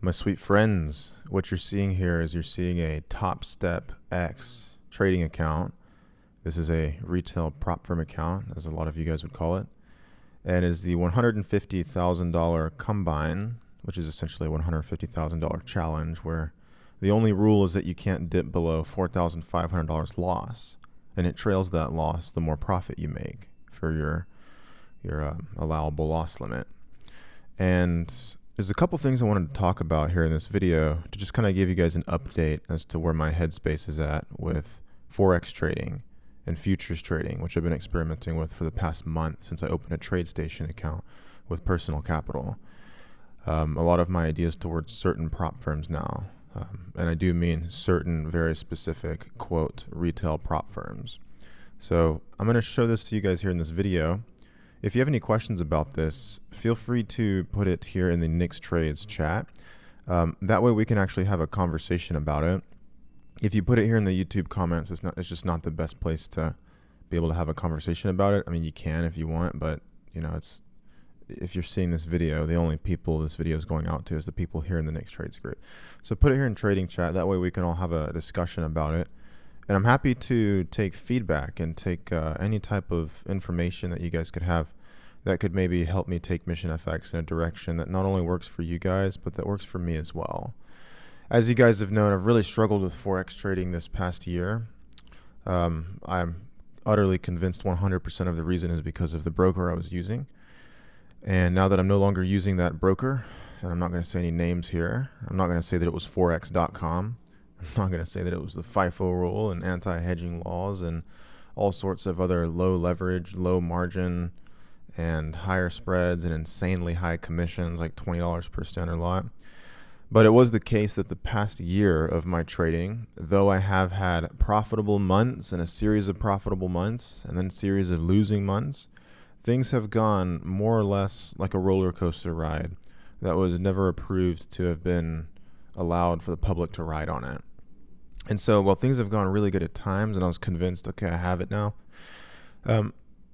My sweet friends, what you're seeing here is you're seeing a Top Step X trading account. This is a retail prop firm account, as a lot of you guys would call it, and is the $150,000 combine, which is essentially a $150,000 challenge, where the only rule is that you can't dip below $4,500 loss, and it trails that loss the more profit you make for your allowable loss limit. And there's a couple things I wanted to talk about here in this video to just kind of give you guys an update as to where my headspace is at with Forex trading and futures trading, which I've been experimenting with for the past month since I opened a TradeStation account with Personal Capital. A lot of my ideas towards certain prop firms now, and I do mean certain very specific, quote, retail prop firms. So I'm going to show this to you guys here in this video. If you have any questions about this, feel free to put it here in the Nick's Trades chat. That way we can actually have a conversation about it. If you put it here in the YouTube comments, it's just not the best place to be able to have a conversation about it. I mean, you can if you want, but if you're seeing this video, the only people this video is going out to is the people here in the Nick's Trades group. So put it here in trading chat. That way we can all have a discussion about it. And I'm happy to take feedback and take any type of information that you guys could have that could maybe help me take Mission FX in a direction that not only works for you guys, but that works for me as well. As you guys have known, I've really struggled with Forex trading this past year. I'm utterly convinced 100% of the reason is because of the broker I was using. And now that I'm no longer using that broker, and I'm not going to say any names here, I'm not going to say that it was Forex.com. I'm not going to say that it was the FIFO rule and anti-hedging laws and all sorts of other low leverage, low margin, and higher spreads and insanely high commissions, like $20 per standard lot. But it was the case that the past year of my trading, though I have had profitable months and a series of profitable months and then a series of losing months, things have gone more or less like a roller coaster ride that was never approved to have been allowed for the public to ride on it. And so while things have gone really good at times and I was convinced, okay, I have it now,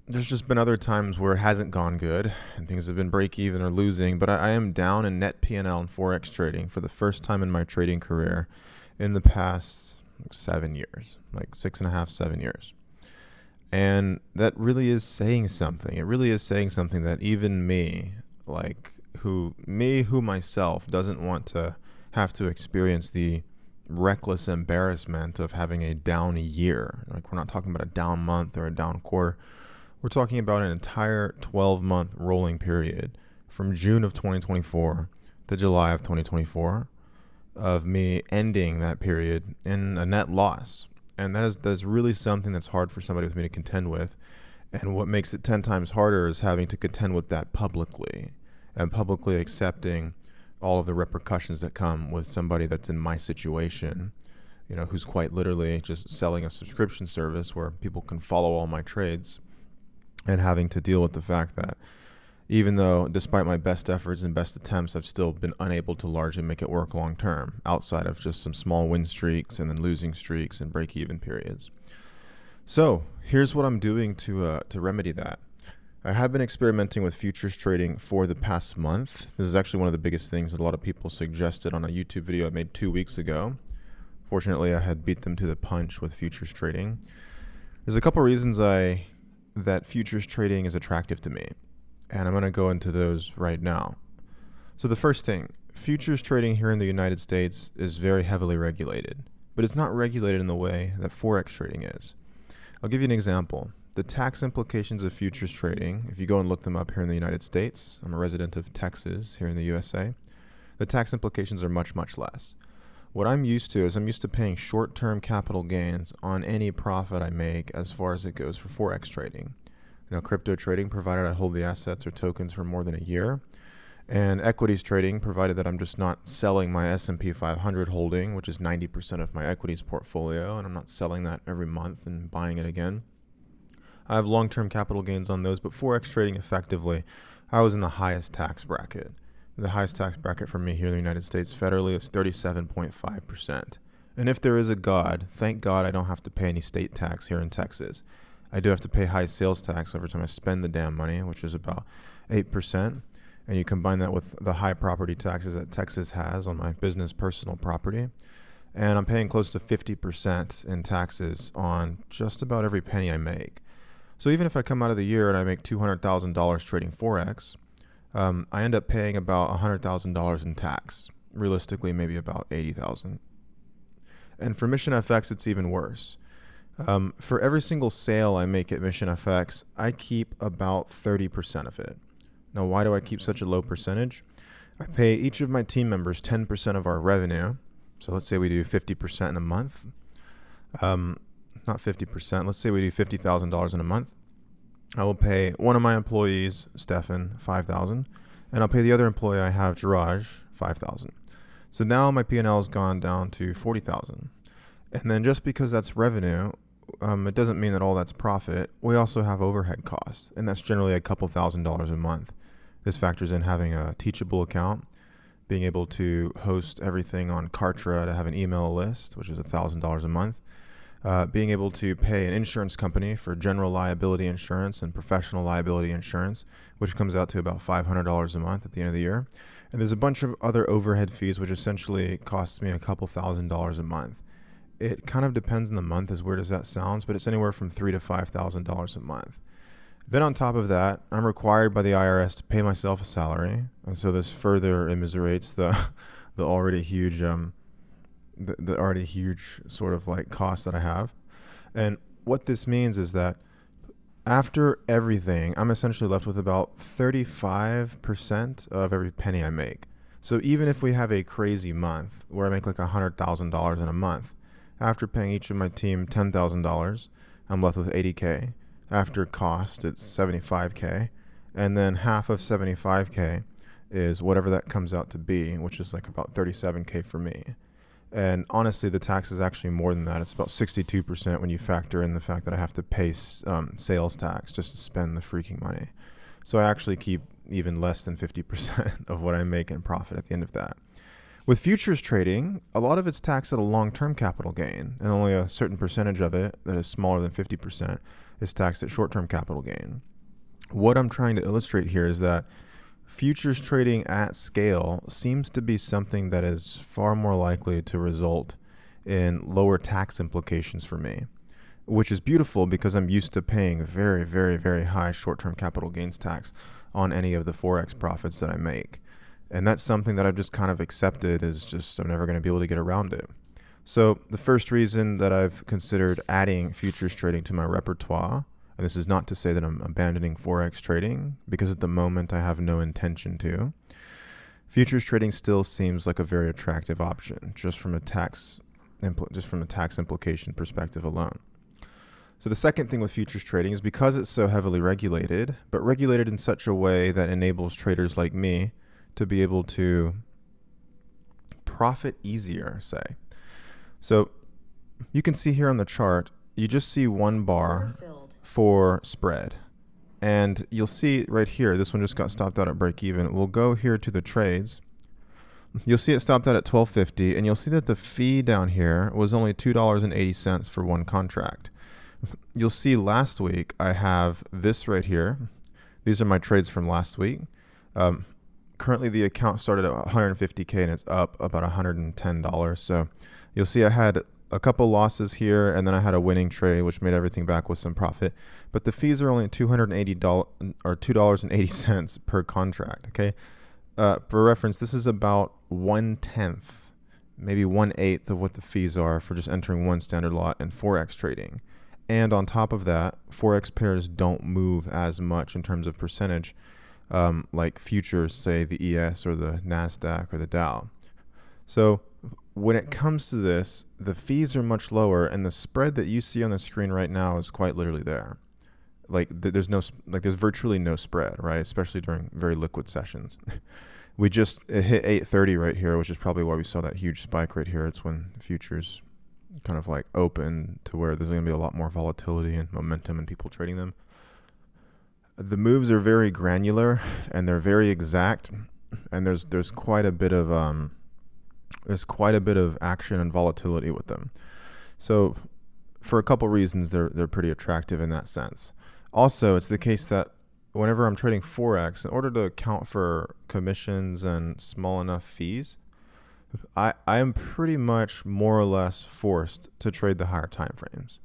there's just been other times where it hasn't gone good and things have been break even or losing, but I am down in net P&L in Forex trading for the first time in my trading career in the past 7 years, like 6.5, 7 years. And that really is saying something. It really is saying something that even me, who myself doesn't want to have to experience the reckless embarrassment of having a down year. Like, we're not talking about a down month or a down quarter. We're talking about an entire 12-month rolling period from June of 2024 to July of 2024 of me ending that period in a net loss. And that's really something that's hard for somebody with me to contend with. And what makes it 10 times harder is having to contend with that publicly and publicly accepting all of the repercussions that come with somebody that's in my situation, who's quite literally just selling a subscription service where people can follow all my trades, and having to deal with the fact that even though, despite my best efforts and best attempts, I've still been unable to largely make it work long term, outside of just some small win streaks and then losing streaks and break-even periods. So here's what I'm doing to remedy that. I have been experimenting with futures trading for the past month. This is actually one of the biggest things that a lot of people suggested on a YouTube video I made 2 weeks ago. Fortunately, I had beat them to the punch with futures trading. There's a couple reasons that futures trading is attractive to me, and I'm going to go into those right now. So the first thing, futures trading here in the United States is very heavily regulated, but it's not regulated in the way that Forex trading is. I'll give you an example. The tax implications of futures trading, if you go and look them up here in the United States, I'm a resident of Texas here in the USA, the tax implications are much, much less. What I'm used to is paying short-term capital gains on any profit I make as far as it goes for Forex trading. Crypto trading, provided I hold the assets or tokens for more than a year, and equities trading, provided that I'm just not selling my S&P 500 holding, which is 90% of my equities portfolio, and I'm not selling that every month and buying it again. I have long-term capital gains on those, but Forex trading effectively, I was in the highest tax bracket. The highest tax bracket for me here in the United States federally is 37.5%. And if there is a God, thank God I don't have to pay any state tax here in Texas. I do have to pay high sales tax every time I spend the damn money, which is about 8%. and you combine that with the high property taxes that Texas has on my business personal property, and I'm paying close to 50% in taxes on just about every penny I make. So even if I come out of the year and I make $200,000 trading Forex, I end up paying about $100,000 in tax. Realistically, maybe about $80,000. And for Mission FX, it's even worse. For every single sale I make at Mission FX, I keep about 30% of it. Now, why do I keep such a low percentage? I pay each of my team members 10% of our revenue. So let's say we do 50% in a month. Not 50%. Let's say we do $50,000 in a month. I will pay one of my employees, Stefan, $5,000, and I'll pay the other employee I have, Jiraj, $5,000. So now my P&L has gone down to $40,000. And then just because that's revenue, it doesn't mean that all that's profit. We also have overhead costs, and that's generally a couple $1,000s a month. This factors in having a Teachable account, being able to host everything on Kartra to have an email list, which is $1,000 a month. Being able to pay an insurance company for general liability insurance and professional liability insurance, which comes out to about $500 a month at the end of the year. And there's a bunch of other overhead fees, which essentially costs me a couple $1,000s a month. It kind of depends on the month, as weird as that sounds, but it's anywhere from $3,000 to $5,000 a month. Then on top of that, I'm required by the IRS to pay myself a salary. And so this further immiserates the already huge the already huge sort of like cost that I have. And what this means is that after everything, I'm essentially left with about 35% of every penny I make. So even if we have a crazy month where I make like $100,000 in a month, after paying each of my team $10,000, I'm left with $80K. After cost, it's $75K. And then half of $75K is whatever that comes out to be, which is like about $37K for me. And honestly, the tax is actually more than that. It's about 62% when you factor in the fact that I have to pay sales tax just to spend the freaking money. So I actually keep even less than 50% of what I make in profit at the end of that. With futures trading, a lot of it's taxed at a long-term capital gain, and only a certain percentage of it, that is smaller than 50%, is taxed at short-term capital gain. What I'm trying to illustrate here is that futures trading at scale seems to be something that is far more likely to result in lower tax implications for me, which is beautiful because I'm used to paying very, very, very high short-term capital gains tax on any of the Forex profits that I make. And that's something that I've just kind of accepted as just I'm never going to be able to get around it. So the first reason that I've considered adding futures trading to my repertoire, and this is not to say that I'm abandoning Forex trading, because at the moment I have no intention to. Futures trading still seems like a very attractive option, just from a tax implication perspective alone. So the second thing with futures trading is because it's so heavily regulated, but regulated in such a way that enables traders like me to be able to profit easier, say. So you can see here on the chart, you just see one bar for spread. And you'll see right here, this one just got stopped out at break even. We'll go here to the trades. You'll see it stopped out at $12.50, and you'll see that the fee down here was only $2.80 for one contract. You'll see last week I have this right here. These are my trades from last week. Currently the account started at $150K and it's up about $110. So you'll see I had a couple losses here, and then I had a winning trade, which made everything back with some profit. But the fees are only $280 or $2.80 per contract. Okay, for reference, this is about 1/10, maybe 1/8 of what the fees are for just entering one standard lot in Forex trading. And on top of that, Forex pairs don't move as much in terms of percentage, like futures, say the ES or the NASDAQ or the Dow. So when it comes to this, the fees are much lower, and the spread that you see on the screen right now is quite literally there. Like there's virtually no spread, right? Especially during very liquid sessions. It hit 830 right here, which is probably why we saw that huge spike right here. It's when the futures kind of like open to where there's going to be a lot more volatility and momentum and people trading them. The moves are very granular and they're very exact, and there's quite a bit of action and volatility with them. So for a couple reasons, they're pretty attractive in that sense. Also, it's the case that whenever I'm trading Forex, in order to account for commissions and small enough fees, I am pretty much more or less forced to trade the higher time frames,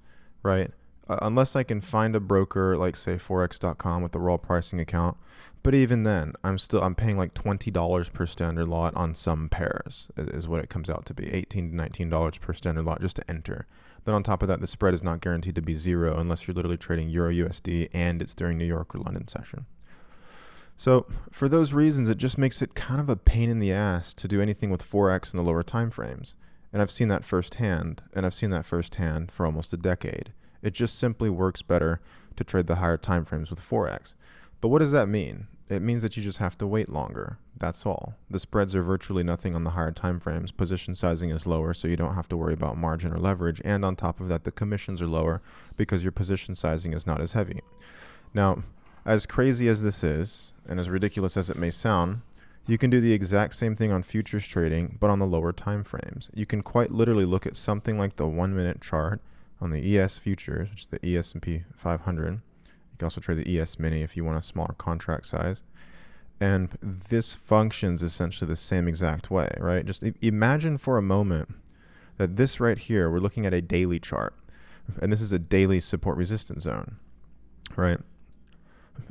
right? Unless I can find a broker like say forex.com with a raw pricing account. But even then, I'm paying like $20 per standard lot on some pairs is what it comes out to be, $18 to $19 per standard lot just to enter. Then on top of that, the spread is not guaranteed to be zero unless you're literally trading Euro USD and it's during New York or London session. So for those reasons, it just makes it kind of a pain in the ass to do anything with Forex in the lower time frames. And I've seen that firsthand, for almost a decade. It just simply works better to trade the higher time frames with Forex. But what does that mean? It means that you just have to wait longer. That's all. The spreads are virtually nothing on the higher time frames. Position sizing is lower, so you don't have to worry about margin or leverage. And on top of that, the commissions are lower because your position sizing is not as heavy. Now, as crazy as this is, and as ridiculous as it may sound, you can do the exact same thing on futures trading, but on the lower time frames. You can quite literally look at something like the 1 minute chart on the ES futures, which is the ES&P 500. You can also trade the ES mini if you want a smaller contract size. And this functions essentially the same exact way, right? Just imagine for a moment that this right here, we're looking at a daily chart, and this is a daily support resistance zone, right?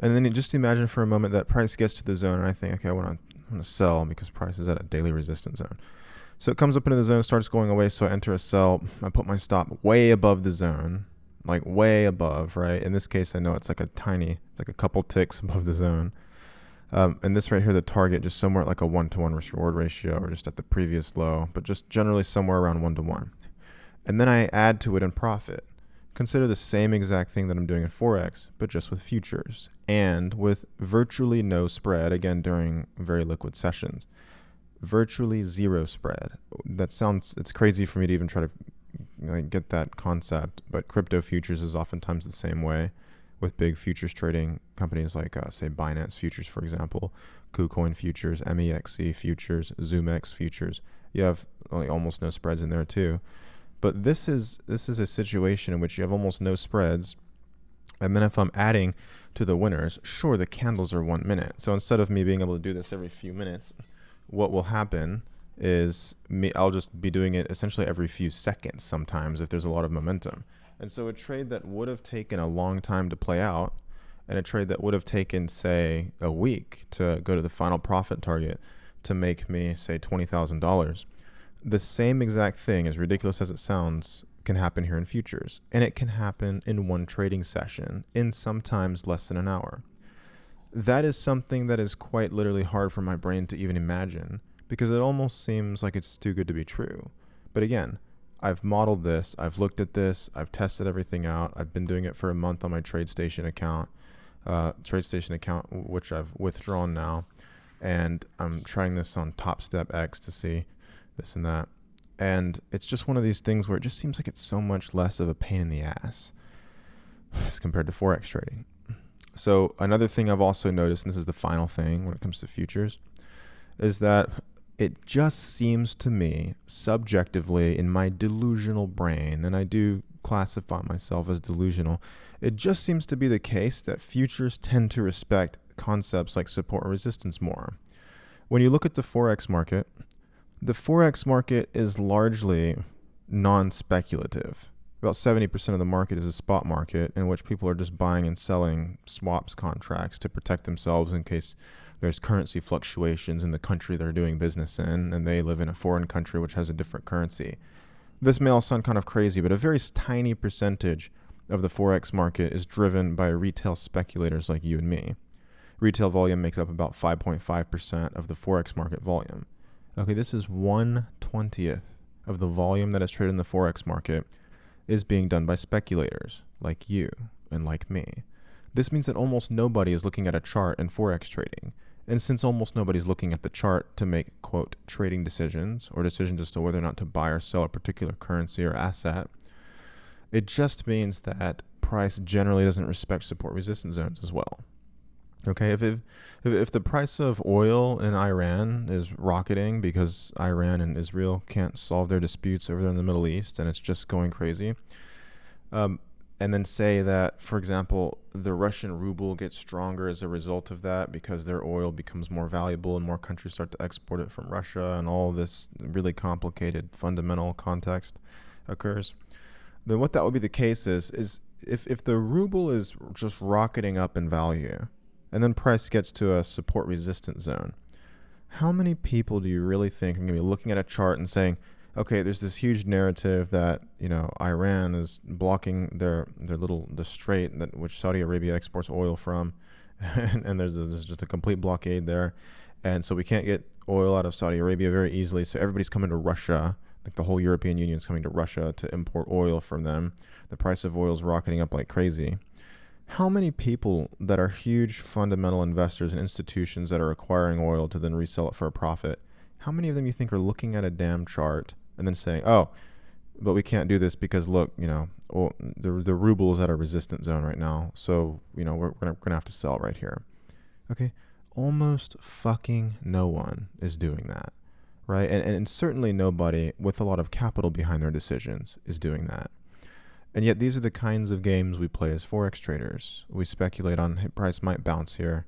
And then you just imagine for a moment that price gets to the zone, and I think, okay, I want to sell because price is at a daily resistance zone. So it comes up into the zone, starts going away, so I enter a sell. I put my stop way above the zone, like way above, right? In this case, I know it's like a couple ticks above the zone. And this right here, the target, just somewhere at like a 1-to-1 risk reward ratio or just at the previous low, but just generally somewhere around 1-to-1. And then I add to it in profit. Consider the same exact thing that I'm doing in Forex, but just with futures and with virtually no spread, again, during very liquid sessions. Virtually zero spread. It's crazy for me to even try to get that concept, but crypto futures is oftentimes the same way with big futures trading companies like, say, Binance Futures, for example, KuCoin Futures, MEXC Futures, ZoomX Futures. You have almost no spreads in there too. But this is a situation in which you have almost no spreads. And then if I'm adding to the winners, sure, the candles are 1 minute. So instead of me being able to do this every few minutes, what will happen is I'll just be doing it essentially every few seconds sometimes if there's a lot of momentum. And so a trade that would have taken a long time to play out and a trade that would have taken, say, a week to go to the final profit target to make me, say, $20,000, the same exact thing, as ridiculous as it sounds, can happen here in futures. And it can happen in one trading session in sometimes less than an hour. That is something that is quite literally hard for my brain to even imagine because it almost seems like it's too good to be true. But again, I've modeled this, I've looked at this, I've tested everything out. I've been doing it for a month on my TradeStation account, which I've withdrawn now. And I'm trying this on Top Step X to see this and that. And it's just one of these things where it just seems like it's so much less of a pain in the ass as compared to Forex trading. So another thing I've also noticed, and this is the final thing when it comes to futures, is that it just seems to me subjectively in my delusional brain, and I do classify myself as delusional, it just seems to be the case that futures tend to respect concepts like support and resistance more. When you look at the Forex market, the Forex market is largely non-speculative. About 70% of the market is a spot market in which people are just buying and selling swaps contracts to protect themselves in case there's currency fluctuations in the country they're doing business in and they live in a foreign country which has a different currency. This may all sound kind of crazy, but a very tiny percentage of the Forex market is driven by retail speculators like you and me. Retail volume makes up about 5.5% of the Forex market volume. Okay, this is 1/20th of the volume that is traded in the Forex market is being done by speculators like you and like me. This means that almost nobody is looking at a chart in Forex trading. And since almost nobody's looking at the chart to make, quote, trading decisions or decisions as to whether or not to buy or sell a particular currency or asset, it just means that price generally doesn't respect support resistance zones as well. Okay, if the price of oil in Iran is rocketing because Iran and Israel can't solve their disputes over there in the Middle East and it's just going crazy, and then say that, for example, the Russian ruble gets stronger as a result of that because their oil becomes more valuable and more countries start to export it from Russia, and all this really complicated fundamental context occurs, then what that would be the case is if the ruble is just rocketing up in value and then price gets to a support resistance zone, how many people do you really think are going to be looking at a chart and saying, okay, there's this huge narrative that, Iran is blocking the strait that which Saudi Arabia exports oil from, and there's just a complete blockade there, and so we can't get oil out of Saudi Arabia very easily. So everybody's coming to Russia, like the whole European Union is coming to Russia to import oil from them. The price of oil is rocketing up like crazy. How many people that are huge fundamental investors and institutions that are acquiring oil to then resell it for a profit, how many of them you think are looking at a damn chart and then saying, oh, but we can't do this because look, the ruble is at a resistance zone right now, so we're gonna have to sell right here. Okay, almost fucking no one is doing that, right? And certainly nobody with a lot of capital behind their decisions is doing that. And yet these are the kinds of games we play as Forex traders. We speculate on, hey, price might bounce here,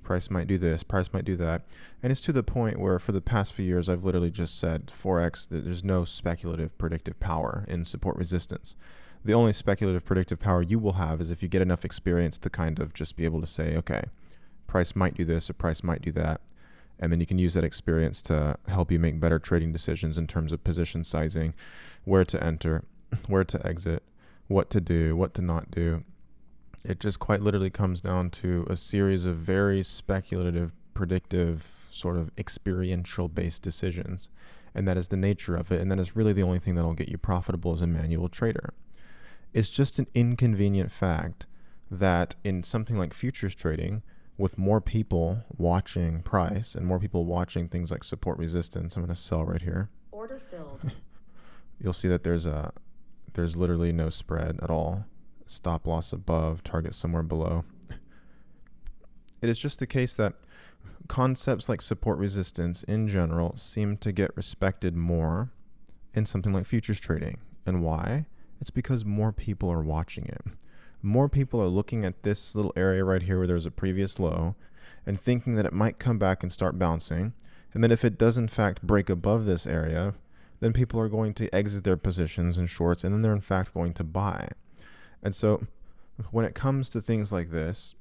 price might do this, price might do that. And it's to the point where for the past few years, I've literally just said, Forex, there's no speculative predictive power in support resistance. The only speculative predictive power you will have is if you get enough experience to kind of just be able to say, okay, price might do this or price might do that. And then you can use that experience to help you make better trading decisions in terms of position sizing, where to enter, where to exit, what to do, what to not do. It just quite literally comes down to a series of very speculative, predictive, sort of experiential based decisions. And that is the nature of it. And that is really the only thing that'll get you profitable as a manual trader. It's just an inconvenient fact that in something like futures trading, with more people watching price and more people watching things like support resistance, I'm going to sell right here. Order filled. You'll see that there's literally no spread at all. Stop loss above, target somewhere below. It is just the case that concepts like support resistance in general seem to get respected more in something like futures trading. And why? It's because more people are watching it. More people are looking at this little area right here where there's a previous low and thinking that it might come back and start bouncing. And then if it does in fact break above this area, then people are going to exit their positions in shorts, and then they're in fact going to buy. And so when it comes to things like this,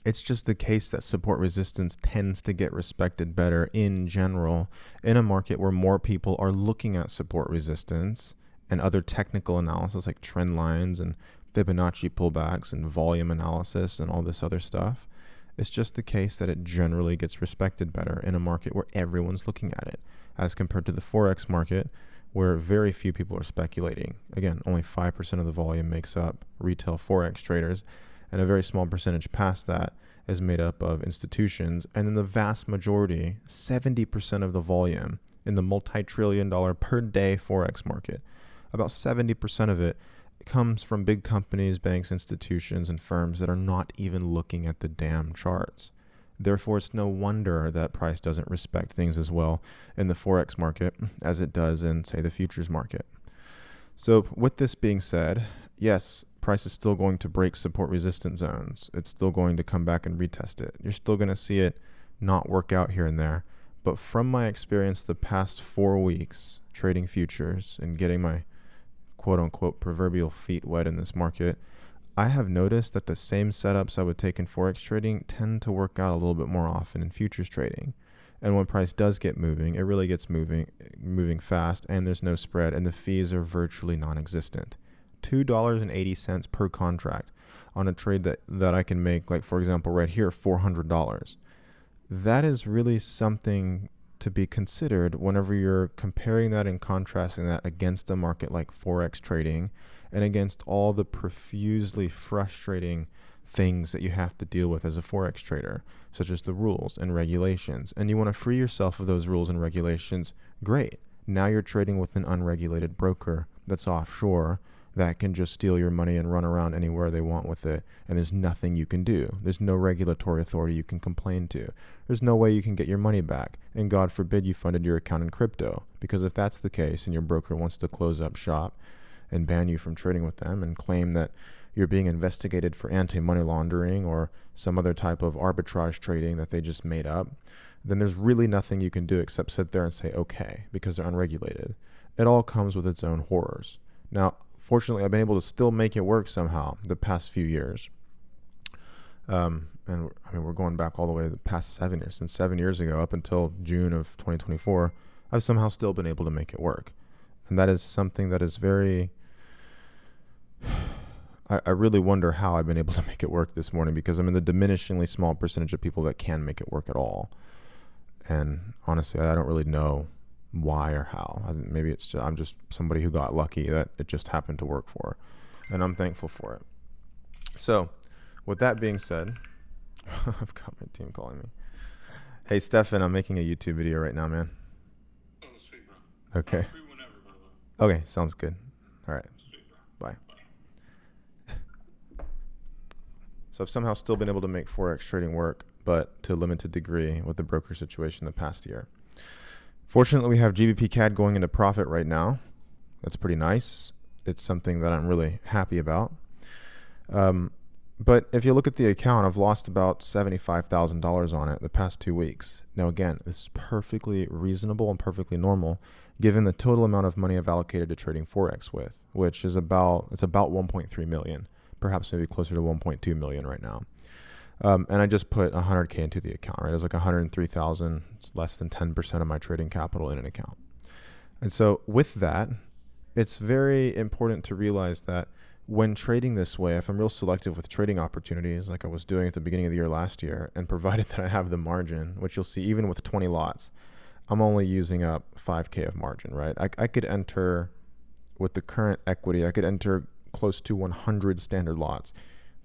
it's just the case that support resistance tends to get respected better in general in a market where more people are looking at support resistance and other technical analysis like trend lines and Fibonacci pullbacks and volume analysis and all this other stuff. It's just the case that it generally gets respected better in a market where everyone's looking at it, as compared to the Forex market, where very few people are speculating. Again, only 5% of the volume makes up retail Forex traders, and a very small percentage past that is made up of institutions. And then the vast majority, 70% of the volume in the multi-trillion-dollar per day Forex market, about 70% of it comes from big companies, banks, institutions, and firms that are not even looking at the damn charts. Therefore, it's no wonder that price doesn't respect things as well in the Forex market as it does in, say, the futures market. So with this being said, yes, price is still going to break support resistance zones. It's still going to come back and retest it. You're still going to see it not work out here and there. But from my experience the past 4 weeks trading futures and getting my quote-unquote proverbial feet wet in this market, I have noticed that the same setups I would take in Forex trading tend to work out a little bit more often in futures trading. And when price does get moving, it really gets moving fast, and there's no spread, and the fees are virtually non-existent. $2.80 per contract on a trade that I can make, like for example right here, $400. That is really something to be considered whenever you're comparing that and contrasting that against a market like Forex trading and against all the profusely frustrating things that you have to deal with as a Forex trader, such as the rules and regulations. And you want to free yourself of those rules and regulations. Great. Now you're trading with an unregulated broker that's offshore that can just steal your money and run around anywhere they want with it. And there's nothing you can do. There's no regulatory authority you can complain to. There's no way you can get your money back. And God forbid you funded your account in crypto. Because if that's the case and your broker wants to close up shop, and ban you from trading with them and claim that you're being investigated for anti-money laundering or some other type of arbitrage trading that they just made up, then there's really nothing you can do except sit there and say, okay, because they're unregulated. It all comes with its own horrors. Now, fortunately, I've been able to still make it work somehow the past few years. And I mean, we're going back all the way to the past 7 years. Since 7 years ago up until June of 2024, I've somehow still been able to make it work. And that is something that is very... I really wonder how I've been able to make it work this morning, because I'm in the diminishingly small percentage of people that can make it work at all. And honestly, I don't really know why or how. Maybe it's just, I'm just somebody who got lucky that it just happened to work for, and I'm thankful for it. So with that being said, I've got my team calling me. Hey, Stefan, I'm making a YouTube video right now, man. Oh, sweet, bro. Okay. Free whenever, by the way. Okay, sounds good. All right. Sweet, bro. Bye. So I've somehow still been able to make Forex trading work, but to a limited degree with the broker situation the past year. Fortunately, we have GBP CAD going into profit right now. That's pretty nice. It's something that I'm really happy about. But if you look at the account, I've lost about $75,000 on it the past 2 weeks. Now, again, this is perfectly reasonable and perfectly normal given the total amount of money I've allocated to trading Forex with, which is about 1.3 million, perhaps maybe closer to 1.2 million right now. And I just put 100K into the account, right? It was like 103,000. It's less than 10% of my trading capital in an account. And so with that, it's very important to realize that when trading this way, if I'm real selective with trading opportunities like I was doing at the beginning of the year last year, and provided that I have the margin, which you'll see even with 20 lots, I'm only using up 5K of margin, right? I could enter, with the current equity, I could enter close to 100 standard lots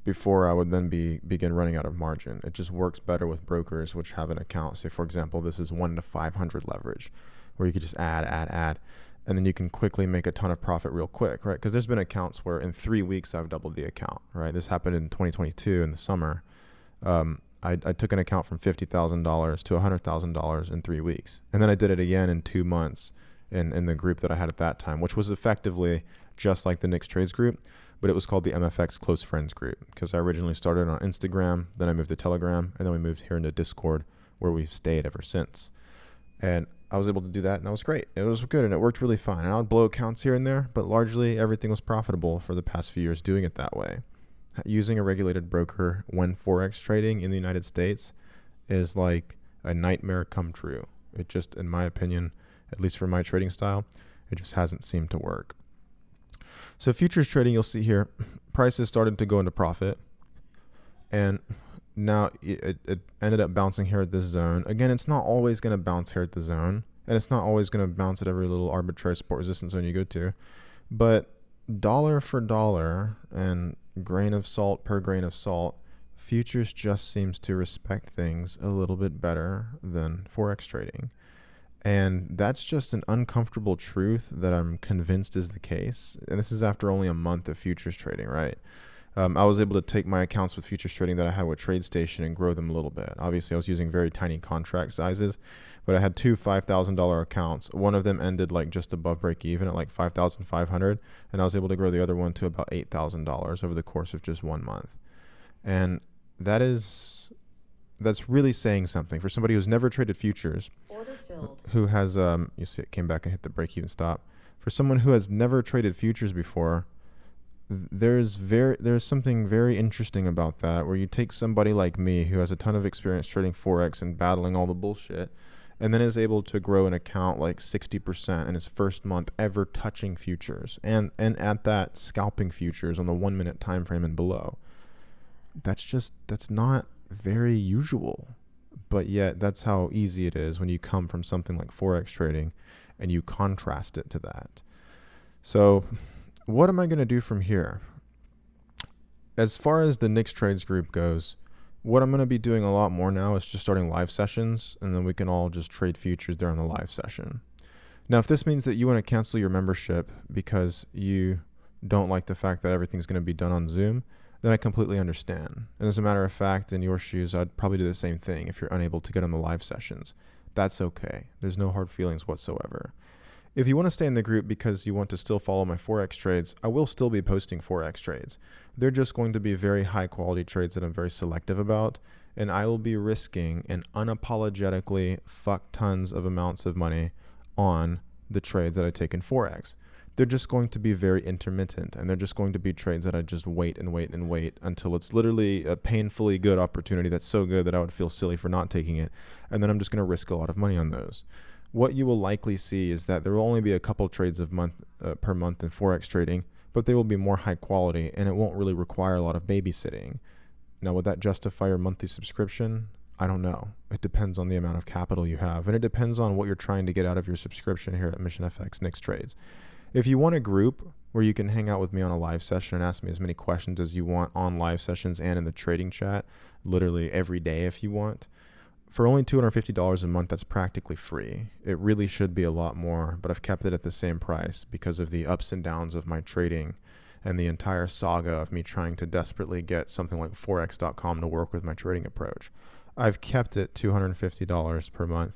before I would then begin running out of margin. It just works better with brokers which have an account. Say, for example, this is 1 to 500 leverage, where you could just add, and then you can quickly make a ton of profit real quick, right? Because there's been accounts where in 3 weeks I've doubled the account, right? This happened in 2022 in the summer. I took an account from $50,000 to $100,000 in 3 weeks. And then I did it again in 2 months in the group that I had at that time, which was effectively just like the Nix Trades group, but it was called the MFX Close Friends group, because I originally started on Instagram, then I moved to Telegram, and then we moved here into Discord, where we've stayed ever since. And I was able to do that, and that was great. It was good, and it worked really fine. And I would blow accounts here and there, but largely everything was profitable for the past few years doing it that way. Using a regulated broker when Forex trading in the United States is like a nightmare come true. It just, in my opinion, at least for my trading style, it just hasn't seemed to work. So futures trading, you'll see here, prices started to go into profit, and now it ended up bouncing here at this zone. Again, it's not always going to bounce here at the zone, and it's not always going to bounce at every little arbitrary support resistance zone you go to, but dollar for dollar and grain of salt per grain of salt, futures just seems to respect things a little bit better than Forex trading. And that's just an uncomfortable truth that I'm convinced is the case. And this is after only a month of futures trading, right? I was able to take my accounts with futures trading that I had with TradeStation and grow them a little bit. Obviously, I was using very tiny contract sizes, but I had 2 $5,000 accounts. One of them ended like just above break even at like 5,500, and I was able to grow the other one to about $8,000 over the course of just 1 month. And that's really saying something for somebody who's never traded futures. Order filled. Who has you see it came back and hit the break even stop. For someone who has never traded futures before, there's something very interesting about that, where you take somebody like me who has a ton of experience trading Forex and battling all the bullshit, and then is able to grow an account like 60% in his first month ever touching futures, and at that scalping futures on the 1 minute time frame and below. That's not very usual, but yet that's how easy it is when you come from something like Forex trading and you contrast it to that. So what am I going to do from here? As far as the Nix Trades group goes, what I'm going to be doing a lot more now is just starting live sessions, and then we can all just trade futures during the live session. Now, if this means that you want to cancel your membership because you don't like the fact that everything's going to be done on Zoom, then I completely understand. And as a matter of fact, in your shoes, I'd probably do the same thing if you're unable to get on the live sessions. That's okay. There's no hard feelings whatsoever. If you want to stay in the group because you want to still follow my Forex trades, I will still be posting Forex trades. They're just going to be very high quality trades that I'm very selective about. And I will be risking and unapologetically fuck tons of amounts of money on the trades that I take in Forex. They're just going to be very intermittent, and they're just going to be trades that I just wait and wait and wait until it's literally a painfully good opportunity that's so good that I would feel silly for not taking it. And then I'm just going to risk a lot of money on those. What you will likely see is that there will only be a couple trades per month in Forex trading, but they will be more high quality, and it won't really require a lot of babysitting. Now, would that justify your monthly subscription? I don't know. It depends on the amount of capital you have, and it depends on what you're trying to get out of your subscription here at Mission FX Nix Trades. If you want a group where you can hang out with me on a live session and ask me as many questions as you want on live sessions and in the trading chat, literally every day if you want, for only $250 a month, that's practically free. It really should be a lot more, but I've kept it at the same price because of the ups and downs of my trading and the entire saga of me trying to desperately get something like Forex.com to work with my trading approach. I've kept it $250 per month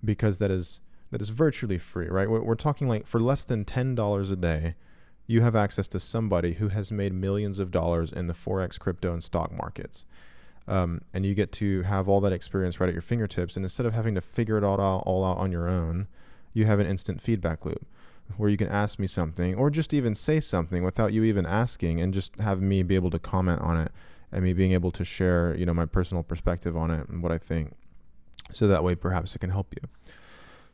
because that is virtually free, right? We're talking like for less than $10 a day, you have access to somebody who has made millions of dollars in the Forex, crypto, and stock markets. And you get to have all that experience right at your fingertips. And instead of having to figure it all out on your own, you have an instant feedback loop where you can ask me something or just even say something without you even asking and just have me be able to comment on it and me being able to share, my personal perspective on it and what I think. So that way, perhaps it can help you.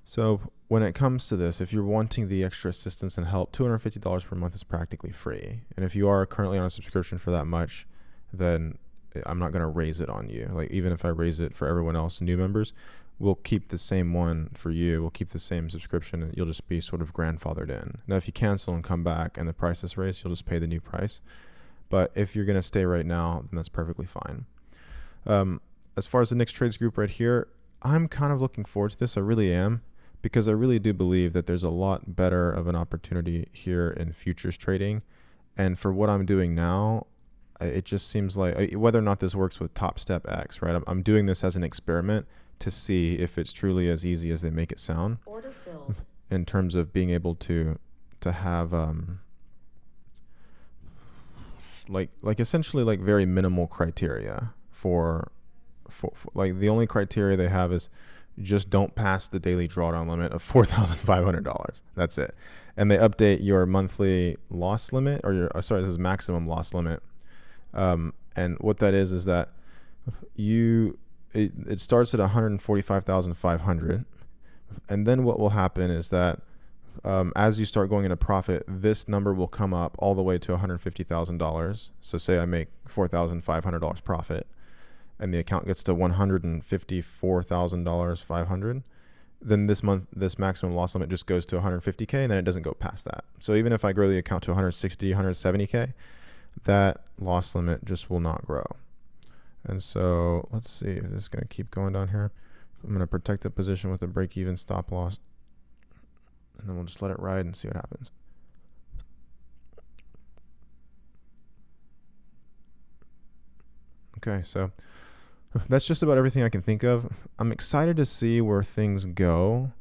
So when it comes to this, if you're wanting the extra assistance and help, $250 per month is practically free. And if you are currently on a subscription for that much, then I'm not going to raise it on you. Like even if I raise it for everyone else, new members, we'll keep the same one for you. We'll keep the same subscription and you'll just be sort of grandfathered in. Now, if you cancel and come back and the price is raised, you'll just pay the new price. But if you're going to stay right now, then that's perfectly fine. As far as the Nix Trades group right here, I'm kind of looking forward to this. I really am. Because I really do believe that there's a lot better of an opportunity here in futures trading. And for what I'm doing now, it just seems like, whether or not this works with Top Step X, right? I'm doing this as an experiment to see if it's truly as easy as they make it sound. Order filled. In terms of being able to have like essentially like very minimal criteria for like the only criteria they have is just don't pass the daily drawdown limit of $4,500. That's it. And they update your monthly loss limit or this is maximum loss limit. And what that is that it starts at 145,500. And then what will happen is that as you start going into profit, this number will come up all the way to $150,000. So say I make $4,500 profit. And the account gets to $154,500, then this month, this maximum loss limit just goes to 150K and then it doesn't go past that. So even if I grow the account to 160, 170K, that loss limit just will not grow. And so let's see if this is going to keep going down here. I'm going to protect the position with a break-even stop loss. And then we'll just let it ride and see what happens. Okay, so that's just about everything I can think of. I'm excited to see where things go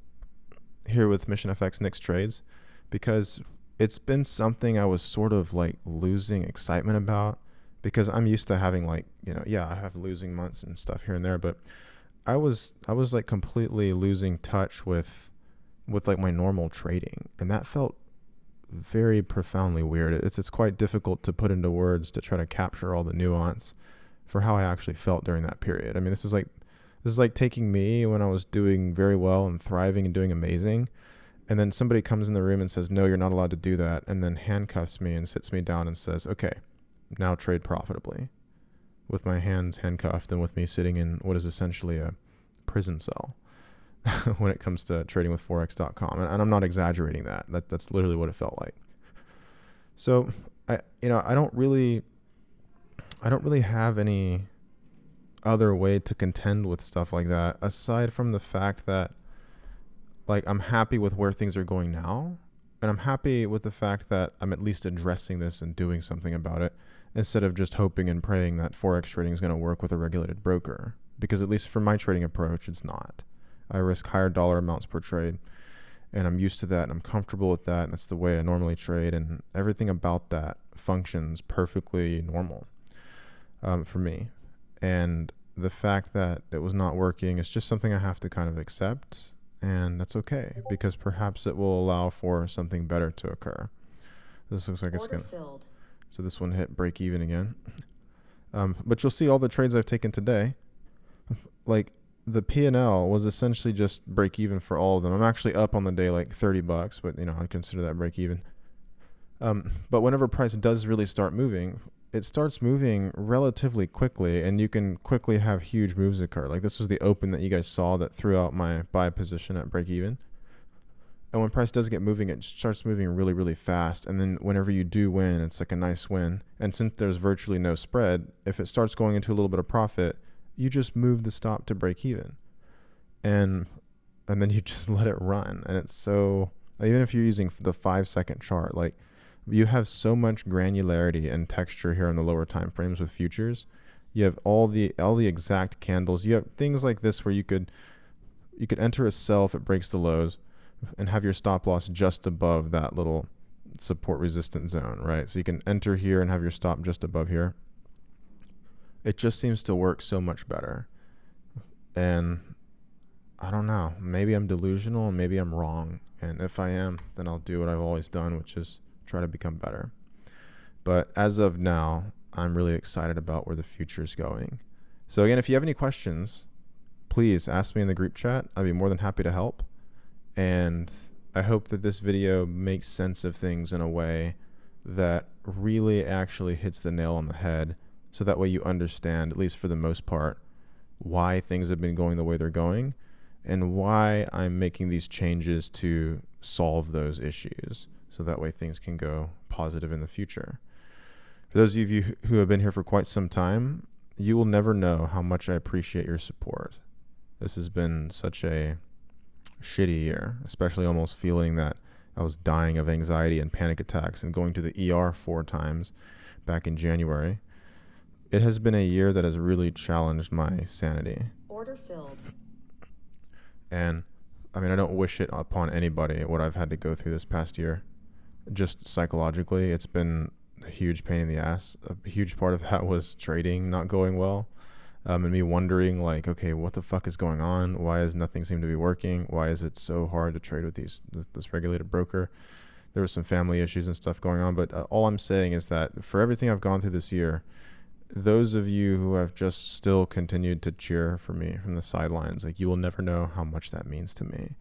here with Mission FX Nix Trades because it's been something I was sort of like losing excitement about because I'm used to having like, I have losing months and stuff here and there, but I was like completely losing touch with like my normal trading, and that felt very profoundly weird. It's quite difficult to put into words to try to capture all the nuance for how I actually felt during that period. I mean, this is like taking me when I was doing very well and thriving and doing amazing, and then somebody comes in the room and says, no, you're not allowed to do that, and then handcuffs me and sits me down and says, okay, now trade profitably, with my hands handcuffed and with me sitting in what is essentially a prison cell when it comes to trading with Forex.com. And I'm not exaggerating that. That's literally what it felt like. So I don't really have any other way to contend with stuff like that aside from the fact that like I'm happy with where things are going now, and I'm happy with the fact that I'm at least addressing this and doing something about it instead of just hoping and praying that Forex trading is going to work with a regulated broker, because at least for my trading approach, it's not. I risk higher dollar amounts per trade, and I'm used to that and I'm comfortable with that. And that's the way I normally trade, and everything about that functions perfectly normal for me. And the fact that it was not working is just something I have to kind of accept, and that's okay, because perhaps it will allow for something better to occur. This looks like it's going to... So this one hit break even again. But you'll see all the trades I've taken today, like the P&L was essentially just break even for all of them. I'm actually up on the day like $30, but I'd consider that break even. But whenever price does really start moving, it starts moving relatively quickly, and you can quickly have huge moves occur. Like this was the open that you guys saw that threw out my buy position at break even. And when price does get moving, it starts moving really, really fast. And then whenever you do win, it's like a nice win. And since there's virtually no spread, if it starts going into a little bit of profit, you just move the stop to break even. And then you just let it run. And it's so, even if you're using the 5-second chart, like you have so much granularity and texture here on the lower time frames with futures. You have all the exact candles. You have things like this where you could enter a sell if it breaks the lows, and have your stop loss just above that little support resistance zone, right? So you can enter here and have your stop just above here. It just seems to work so much better. And I don't know, maybe I'm delusional and maybe I'm wrong. And if I am, then I'll do what I've always done, which is try to become better. But as of now, I'm really excited about where the future is going. So again, if you have any questions, please ask me in the group chat. I'd be more than happy to help. And I hope that this video makes sense of things in a way that really actually hits the nail on the head, so that way you understand, at least for the most part, why things have been going the way they're going and why I'm making these changes to solve those issues, so that way things can go positive in the future. For those of you who have been here for quite some time, you will never know how much I appreciate your support. This has been such a shitty year, especially almost feeling that I was dying of anxiety and panic attacks and going to the ER 4 times back in January. It has been a year that has really challenged my sanity. Order filled. And I mean, I don't wish it upon anybody what I've had to go through this past year. Just psychologically, it's been a huge pain in the ass. A huge part of that was trading not going well. And me wondering, like, okay, what the fuck is going on? Why does nothing seem to be working? Why is it so hard to trade with this regulated broker? There was some family issues and stuff going on. But all I'm saying is that for everything I've gone through this year, those of you who have just still continued to cheer for me from the sidelines, like, you will never know how much that means to me.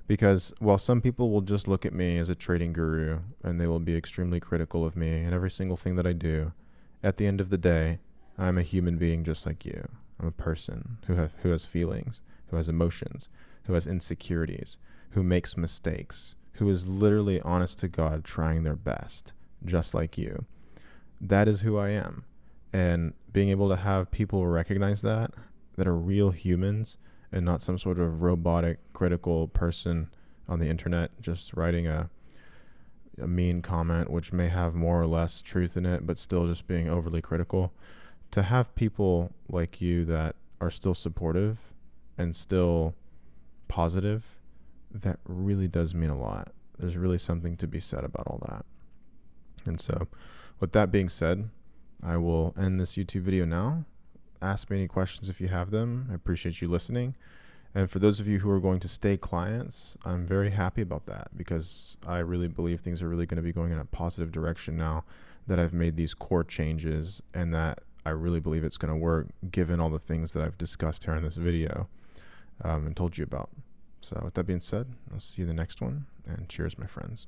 Because while some people will just look at me as a trading guru and they will be extremely critical of me and every single thing that I do, at the end of the day, I'm a human being just like you. I'm a person who has feelings, who has emotions, who has insecurities, who makes mistakes, who is literally honest to God trying their best, just like you. That is who I am. And being able to have people recognize that are real humans and not some sort of robotic, critical person on the internet just writing a mean comment, which may have more or less truth in it, but still just being overly critical. To have people like you that are still supportive and still positive, that really does mean a lot. There's really something to be said about all that. And so with that being said, I will end this YouTube video now. Ask me any questions if you have them. I appreciate you listening. And for those of you who are going to stay clients, I'm very happy about that, because I really believe things are really going to be going in a positive direction now that I've made these core changes, and that I really believe it's going to work given all the things that I've discussed here in this video and told you about. So with that being said, I'll see you in the next one, and cheers, my friends.